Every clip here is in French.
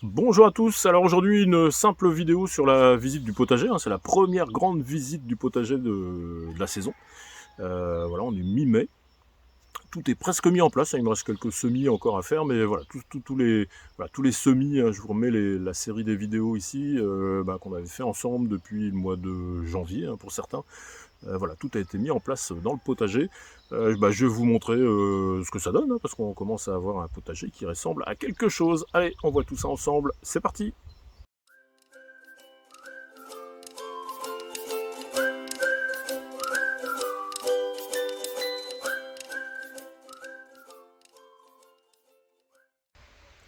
Bonjour à tous, alors aujourd'hui une simple vidéo sur la visite du potager, c'est la première grande visite du potager de la saison. Voilà, on est mi-mai, tout est presque mis en place, il me reste quelques semis encore à faire, mais voilà, tous les semis, je vous remets la série des vidéos ici, qu'on avait fait ensemble depuis le mois de janvier pour certains. Voilà, tout a été mis en place dans le potager. Je vais vous montrer ce que ça donne, parce qu'on commence à avoir un potager qui ressemble à quelque chose. Allez, on voit tout ça ensemble, c'est parti!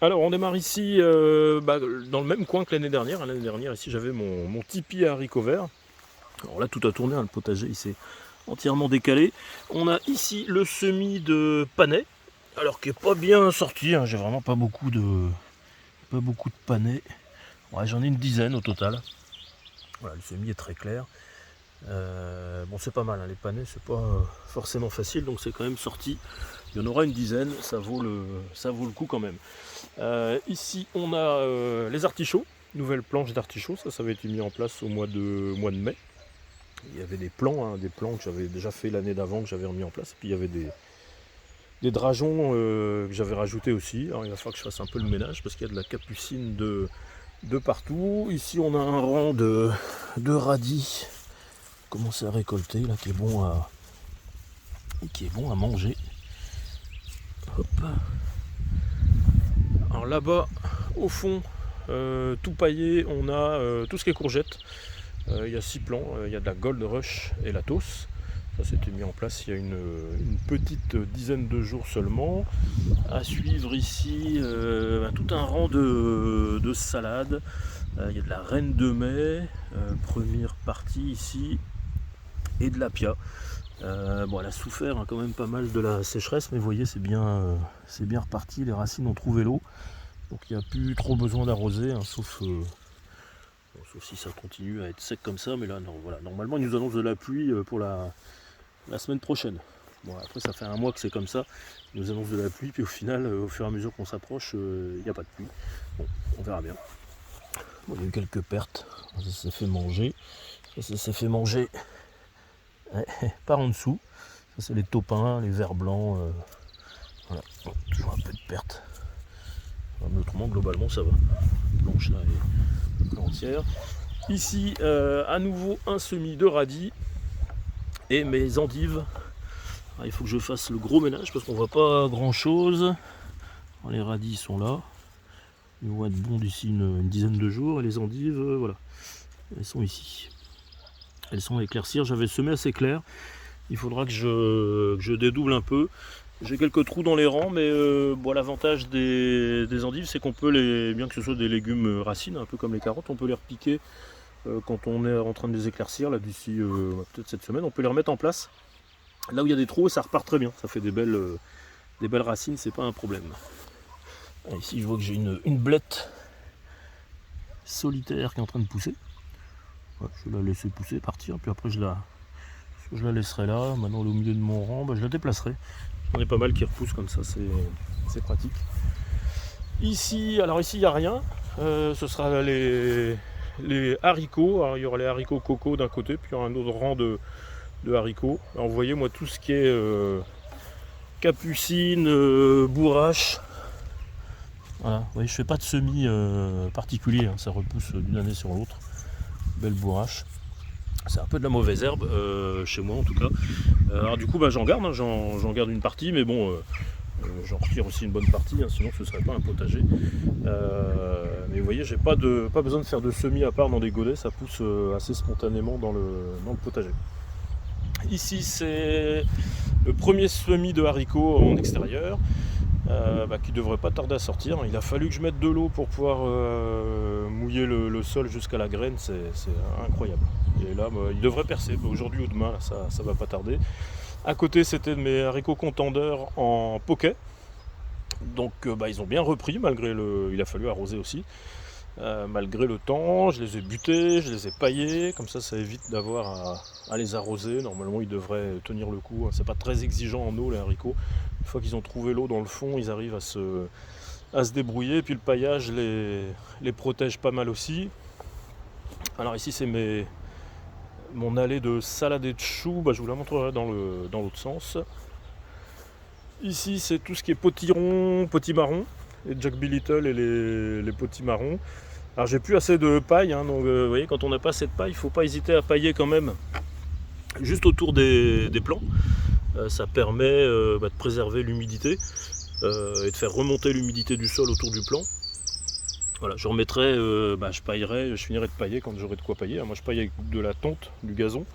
Alors on démarre ici dans le même coin que l'année dernière. L'année dernière ici j'avais mon tipi à haricots verts. Alors là tout a tourné, le potager il s'est entièrement décalé. On a ici le semis de panais, alors qui est pas bien sorti, j'ai vraiment pas beaucoup de panais. Ouais, j'en ai une dizaine au total. Voilà, le semis est très clair. Bon c'est pas mal, les panais c'est pas forcément facile, donc c'est quand même sorti. Il y en aura une dizaine, ça vaut le coup quand même. Ici on a les artichauts, nouvelle planche d'artichauts, ça avait été mis en place au mois de mai. Il y avait des plants que j'avais déjà fait l'année d'avant, que j'avais remis en place, et puis il y avait des drageons que j'avais rajouté aussi. Alors il va falloir que je fasse un peu le ménage parce qu'il y a de la capucine de partout. Ici on a un rang de radis commencé à récolter là, qui est bon à manger. Hop. Alors là-bas au fond, tout paillé, on a tout ce qui est courgettes. Il y a 6 plants, il y a de la Gold Rush et la Tos. Ça s'était mis en place il y a une petite dizaine de jours seulement. À suivre ici tout un rang de salades. Il y a de la Reine de Mai, première partie ici, et de l'Apia. Elle a souffert quand même pas mal de la sécheresse, mais vous voyez c'est bien reparti, les racines ont trouvé l'eau. Donc il n'y a plus trop besoin d'arroser, sauf si ça continue à être sec comme ça. Mais là, non, voilà. Normalement, ils nous annoncent de la pluie pour la semaine prochaine. Bon, après, ça fait un mois que c'est comme ça. Ils nous annoncent de la pluie, puis au final, au fur et à mesure qu'on s'approche, il n'y a pas de pluie. Bon, on verra bien. Bon, il y a eu quelques pertes. Ça s'est fait manger. Ça s'est fait manger par en dessous. Ça, c'est les taupins, les vers blancs. Voilà, bon, toujours un peu de perte. Mais autrement, globalement, ça va. Blanche là est entière. Ici, à nouveau un semis de radis et mes endives. Alors, il faut que je fasse le gros ménage parce qu'on voit pas grand chose. Alors, les radis sont là. Ils vont être bons d'ici une dizaine de jours. Et les endives, voilà, elles sont ici. Elles sont à éclaircir. J'avais semé assez clair. Il faudra que je dédouble un peu. J'ai quelques trous dans les rangs, mais l'avantage des endives, c'est qu'on peut bien que ce soit des légumes racines, un peu comme les carottes, on peut les repiquer quand on est en train de les éclaircir, là d'ici peut-être cette semaine, on peut les remettre en place. Là où il y a des trous, ça repart très bien, ça fait des belles racines, c'est pas un problème. Ici je vois que j'ai une blette solitaire qui est en train de pousser. Ouais, je vais la laisser pousser, partir, puis après je la laisserai là. Maintenant elle est au milieu de mon rang, je la déplacerai. J'en ai pas mal qui repoussent comme ça, c'est pratique. Ici, alors ici il n'y a rien, ce sera les haricots. Alors, il y aura les haricots coco d'un côté, puis il y aura un autre rang de haricots. Alors, vous voyez, moi, tout ce qui est capucine, bourrache, voilà. Vous voyez, je fais pas de semis particulier, ça repousse d'une année sur l'autre. Belle bourrache. C'est un peu de la mauvaise herbe, chez moi en tout cas. Alors du coup, j'en garde, j'en garde une partie, mais bon, j'en retire aussi une bonne partie, sinon ce serait pas un potager. Mais vous voyez, j'ai pas besoin de faire de semis à part dans des godets, ça pousse assez spontanément dans le potager. Ici, c'est le premier semis de haricots en extérieur, qui devrait pas tarder à sortir. Il a fallu que je mette de l'eau pour pouvoir mouiller le sol jusqu'à la graine, c'est incroyable. Et là, il devrait percer, aujourd'hui ou demain, là, ça va pas tarder. À côté, c'était mes haricots contendeurs en poquet. Donc ils ont bien repris, il a fallu arroser aussi. Malgré le temps, je les ai butés, je les ai paillés, comme ça évite d'avoir à les arroser. Normalement ils devraient tenir le coup, c'est pas très exigeant en eau les haricots. Une fois qu'ils ont trouvé l'eau dans le fond, ils arrivent à se débrouiller. Et puis le paillage les protège pas mal aussi. Alors ici c'est mon allée de salade et de choux, je vous la montrerai dans l'autre sens. Ici c'est tout ce qui est potiron, potimarron, et Jack B. Little et les potimarrons. Alors j'ai plus assez de paille, donc vous voyez, quand on n'a pas assez de paille, il ne faut pas hésiter à pailler quand même juste autour des plants. Ça permet de préserver l'humidité et de faire remonter l'humidité du sol autour du plant. Voilà, je remettrai, je paillerai, je finirai de pailler quand j'aurai de quoi pailler. Moi je paille avec de la tonte, du gazon.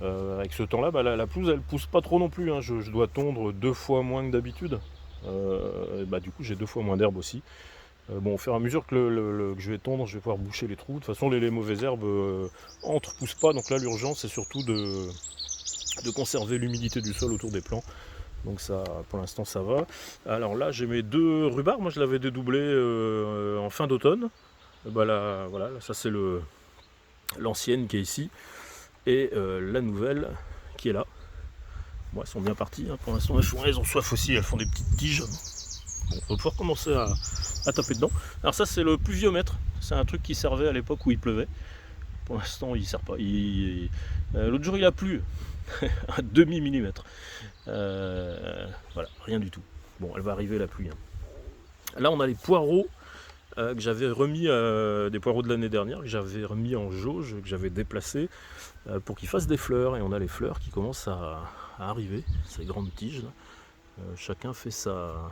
Avec ce temps-là, la pelouse elle pousse pas trop non plus. Je dois tondre 2 fois moins que d'habitude. Du coup j'ai 2 fois moins d'herbe aussi. Au fur et à mesure que je vais tondre, je vais pouvoir boucher les trous. De toute façon les mauvaises herbes poussent pas, donc là l'urgence c'est surtout de conserver l'humidité du sol autour des plants. Donc ça, pour l'instant ça va. Alors là j'ai mes 2 rhubards, moi je l'avais dédoublé en fin d'automne. Voilà, ça c'est l'ancienne qui est ici. Et la nouvelle qui est là. Bon, elles sont bien parties, pour l'instant elles ont soif aussi, elles font des petites tiges. Bon, on va pouvoir commencer à taper dedans. Alors ça c'est le pluviomètre, c'est un truc qui servait à l'époque où il pleuvait. Pour l'instant il ne sert pas. L'autre jour il a plu, un demi-millimètre. Voilà, rien du tout. Bon, elle va arriver la pluie. Là on a les poireaux que j'avais remis, des poireaux de l'année dernière, que j'avais remis en jauge, que j'avais déplacé pour qu'ils fassent des fleurs. Et on a les fleurs qui commencent à arriver, ces grandes tiges. Chacun fait sa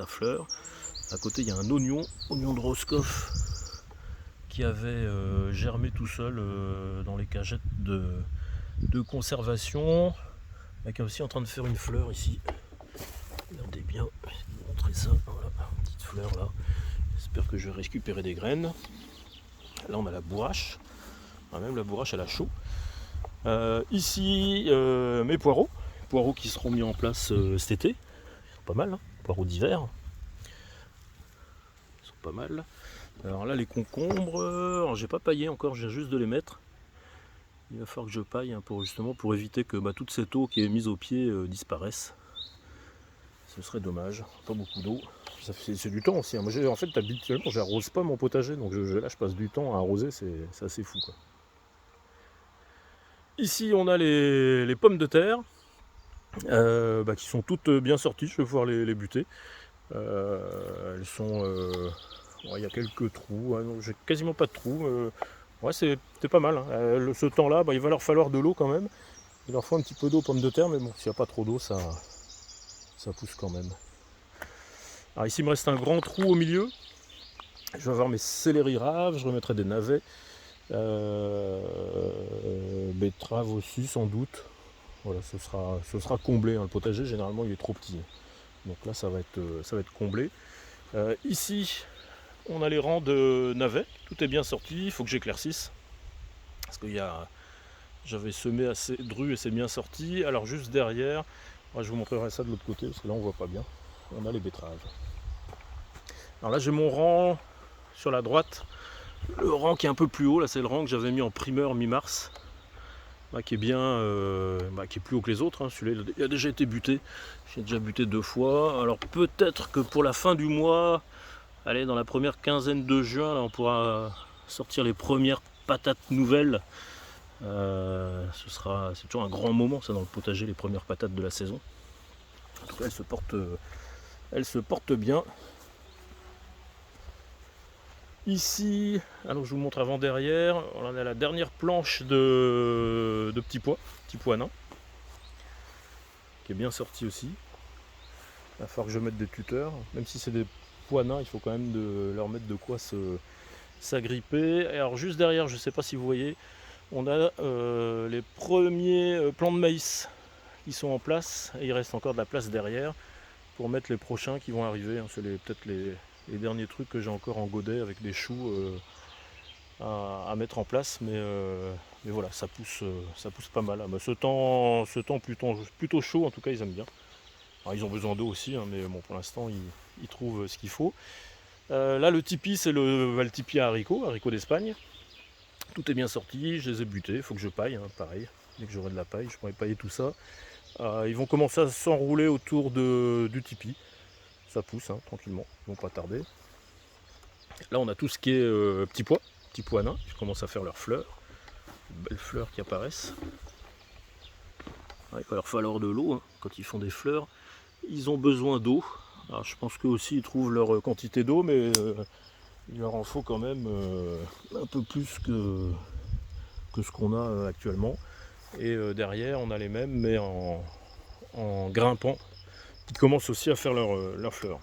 fleur. À côté il y a un oignon de Roscoff qui avait germé tout seul dans les cagettes de conservation. Qui est aussi en train de faire une fleur ici. Regardez bien, je vais vous montrer ça. Voilà, petite fleur là. J'espère que je vais récupérer des graines. Là on a la bourrache. Même la bourrache elle a chaud. Ici mes poireaux qui seront mis en place cet été. Pas mal, poireaux d'hiver. Ils sont pas mal. Alors là les concombres, alors j'ai pas paillé encore, je viens juste de les mettre. Il va falloir que je paille pour éviter que toute cette eau qui est mise au pied disparaisse. Ce serait dommage, pas beaucoup d'eau. C'est du temps aussi. Moi en fait habituellement j'arrose pas mon potager, donc là je passe du temps à arroser, c'est assez fou quoi. Ici on a les pommes de terre qui sont toutes bien sorties, je vais pouvoir les buter. Elles sont. Il y a quelques trous, j'ai quasiment pas de trous. C'était pas mal. Ce temps-là, il va leur falloir de l'eau quand même. Il leur faut un petit peu d'eau aux pommes de terre, mais bon, s'il n'y a pas trop d'eau, ça pousse quand même. Alors ici, il me reste un grand trou au milieu. Je vais avoir mes céleri raves, je remettrai des navets. Betteraves aussi, sans doute. Voilà, ce sera comblé. Le potager, généralement, il est trop petit. Donc là, ça va être comblé. Ici, on a les rangs de navets. Tout est bien sorti. Il faut que j'éclaircisse. Parce que j'avais semé assez dru et c'est bien sorti. Alors juste derrière, je vous montrerai ça de l'autre côté parce que là on voit pas bien. On a les betteraves. Alors là j'ai mon rang sur la droite. Le rang qui est un peu plus haut, là c'est le rang que j'avais mis en primeur mi-mars. Qui est bien, qui est plus haut que les autres. Celui-là il a déjà été buté. J'ai déjà buté 2 fois. Alors peut-être que pour la fin du mois, allez, dans la première quinzaine de juin, là, on pourra sortir les premières patates nouvelles. C'est toujours un grand moment ça dans le potager, les premières patates de la saison. En tout cas elles se portent bien. Ici, alors je vous montre avant derrière, on a la dernière planche de petits pois nains, qui est bien sortie aussi. Il va falloir que je mette des tuteurs, même si c'est des pois nains, il faut quand même leur mettre de quoi s'agripper. Et alors juste derrière, je ne sais pas si vous voyez, on a les premiers plants de maïs qui sont en place, et il reste encore de la place derrière pour mettre les prochains qui vont arriver. C'est peut-être les derniers trucs que j'ai encore en godet avec des choux à mettre en place, mais voilà, ça pousse pas mal. Ce temps plutôt chaud, en tout cas ils aiment bien. Alors, ils ont besoin d'eau aussi, mais bon, pour l'instant ils trouvent ce qu'il faut. Là le tipi, c'est le tipi à haricots d'Espagne. Tout est bien sorti, je les ai butés, il faut que je paille, pareil. Dès que j'aurai de la paille, je pourrai pailler tout ça. Ils vont commencer à s'enrouler autour du tipi. ça pousse hein, tranquillement, ils vont pas tarder. Là on a tout ce qui est petits pois nains qui commencent à faire leurs fleurs, belles fleurs qui apparaissent. Il va leur falloir de l'eau, hein. Quand ils font des fleurs, ils ont besoin d'eau. Alors je pense qu'eux aussi ils trouvent leur quantité d'eau, mais il leur en faut quand même un peu plus que ce qu'on a actuellement. Et derrière on a les mêmes, mais en grimpant, qui commencent aussi à faire leurs fleurs.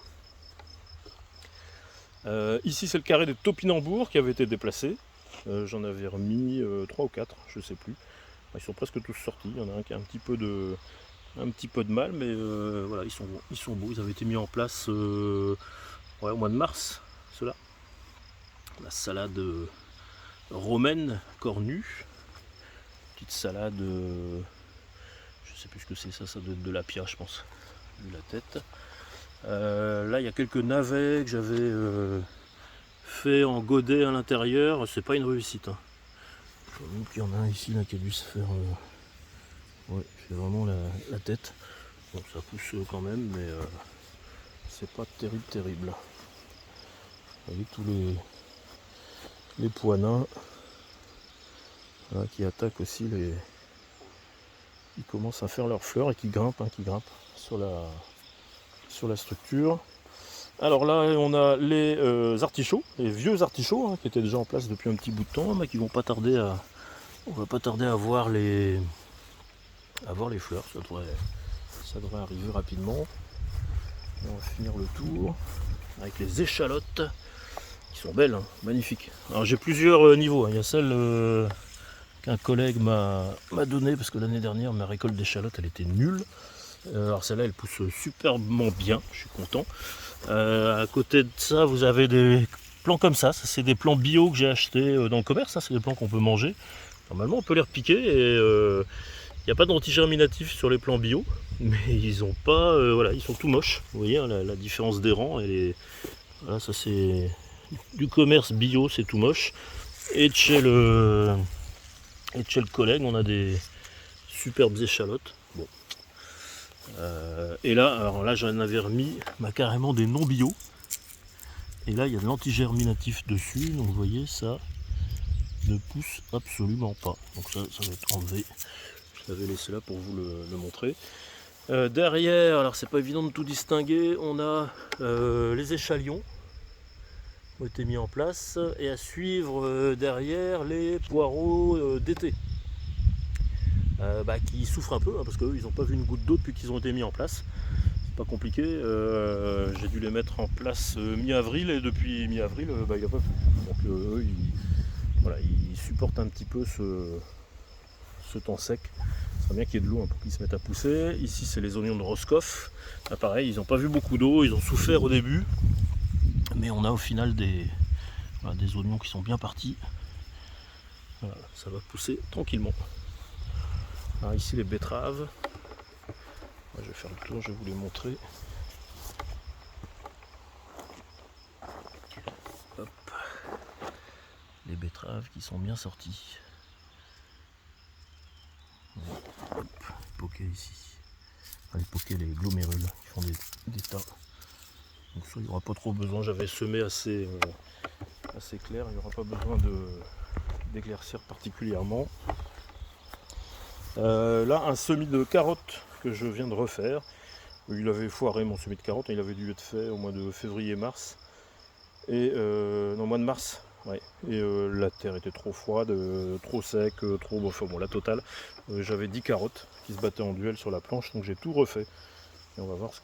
Ici c'est le carré des topinambours qui avait été déplacé. J'en avais remis 3 ou 4, je sais plus. Ils sont presque tous sortis, il y en a un qui a un petit peu de mal, mais voilà, ils sont beaux, ils avaient été mis en place au mois de mars, ceux-là. La salade romaine cornue, petite salade, je sais plus ce que c'est, ça doit être de la pia je pense, vu la tête. Là il y a quelques navets que j'avais fait en godet à l'intérieur, c'est pas une réussite. Hein. Donc il y en a un ici là, qui a dû se faire... ouais, c'est vraiment la tête. Bon, ça pousse quand même, mais c'est pas terrible. Vous voyez tous les pois nains là, qui attaquent aussi les... Ils commencent à faire leurs fleurs et qui grimpent sur la structure. Alors là on a les artichauts, les vieux artichauts hein, qui étaient déjà en place depuis un petit bout de temps, mais qui vont pas tarder à... On va pas tarder à voir les fleurs, ça devrait arriver rapidement. Et on va finir le tour avec les échalotes qui sont belles, hein, magnifiques. Alors j'ai plusieurs niveaux, hein. Il y a celle qu'un collègue m'a donnée parce que l'année dernière ma récolte d'échalotes elle était nulle. Alors celle-là elle pousse superbement bien, je suis content. À côté de ça vous avez des plants comme ça c'est des plants bio que j'ai achetés dans le commerce, hein. C'est des plants qu'on peut manger. Normalement on peut les repiquer et il n'y a pas d'antigerminatif sur les plants bio, mais ils ont pas, voilà, ils sont tout moches. Vous voyez hein, la différence des rangs, voilà, ça c'est du commerce bio, c'est tout moche. Et de chez le collègue, on a des superbes échalotes. Bon. Et là, alors là j'en avais remis carrément des non bio. Et là il y a de l'antigerminatif dessus, donc vous voyez ça ne pousse absolument pas. Donc ça va être enlevé. Je l'avais laissé là pour vous le montrer. Derrière, alors c'est pas évident de tout distinguer, on a les échalions qui ont été mis en place et à suivre derrière les poireaux d'été qui souffrent un peu hein, parce qu'eux ils n'ont pas vu une goutte d'eau depuis qu'ils ont été mis en place. C'est pas compliqué, j'ai dû les mettre en place mi-avril et depuis mi-avril il n'y a pas plu. Donc eux ils supportent un petit peu ce temps sec. Ce serait bien qu'il y ait de l'eau hein, pour qu'ils se mettent à pousser. Ici c'est les oignons de Roscoff. Là, pareil, ils n'ont pas vu beaucoup d'eau, ils ont souffert au début. Mais on a au final des oignons qui sont bien partis. Voilà, ça va pousser tranquillement. Alors ici les betteraves. Je vais faire le tour, je vais vous les montrer. Hop. Les betteraves qui sont bien sorties. Hop, poquets ici. Les poquets, les glomérules qui font des tas. Donc ça il n'y aura pas trop besoin, j'avais semé assez clair, il n'y aura pas besoin d'éclaircir particulièrement. Là un semis de carottes que je viens de refaire. Il avait foiré mon semis de carottes, il avait dû être fait au mois de février-mars. Et non, au mois de mars. Ouais. Et la terre était trop froide, trop sec, trop... Enfin bon, la totale. J'avais 10 carottes qui se battaient en duel sur la planche, donc j'ai tout refait. Et on va voir ce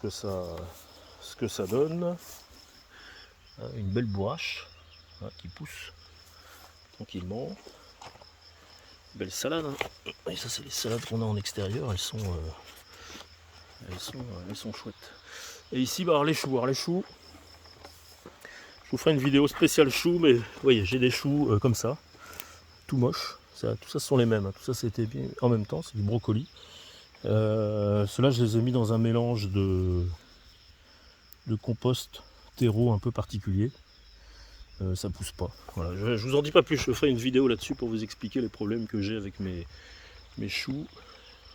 que ça donne. Une belle bourrache qui pousse tranquillement. Belle salade. Hein. Et ça c'est les salades qu'on a en extérieur, elles sont chouettes. Et ici, alors les choux. Je vous ferai une vidéo spéciale choux, mais vous voyez, j'ai des choux comme ça, tout moche. Tout ça ce sont les mêmes, hein. Tout ça c'était bien en même temps, c'est du brocoli. Ceux-là je les ai mis dans un mélange de compost terreau un peu particulier. Ça pousse pas. Voilà, je vous en dis pas plus, je ferai une vidéo là-dessus pour vous expliquer les problèmes que j'ai avec mes choux.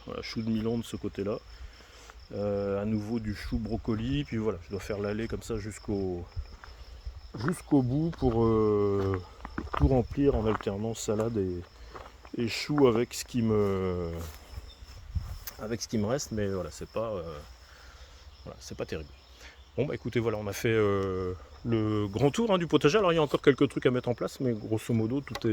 Voilà, choux de Milan de ce côté-là. À nouveau du chou brocoli, puis voilà, je dois faire l'allée comme ça jusqu'au bout pour tout remplir en alternant salade et chou avec ce qui me reste, mais voilà, c'est pas terrible. Bon bah écoutez, voilà, on a fait le grand tour hein, du potager. Alors il y a encore quelques trucs à mettre en place, mais grosso modo tout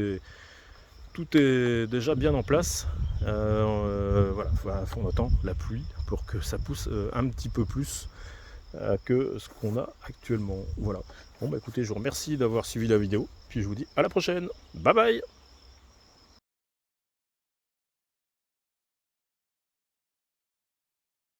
est déjà bien en place. Voilà, on attend la pluie pour que ça pousse un petit peu plus que ce qu'on a actuellement. Voilà. Bon bah écoutez, je vous remercie d'avoir suivi la vidéo, puis je vous dis à la prochaine. Bye bye.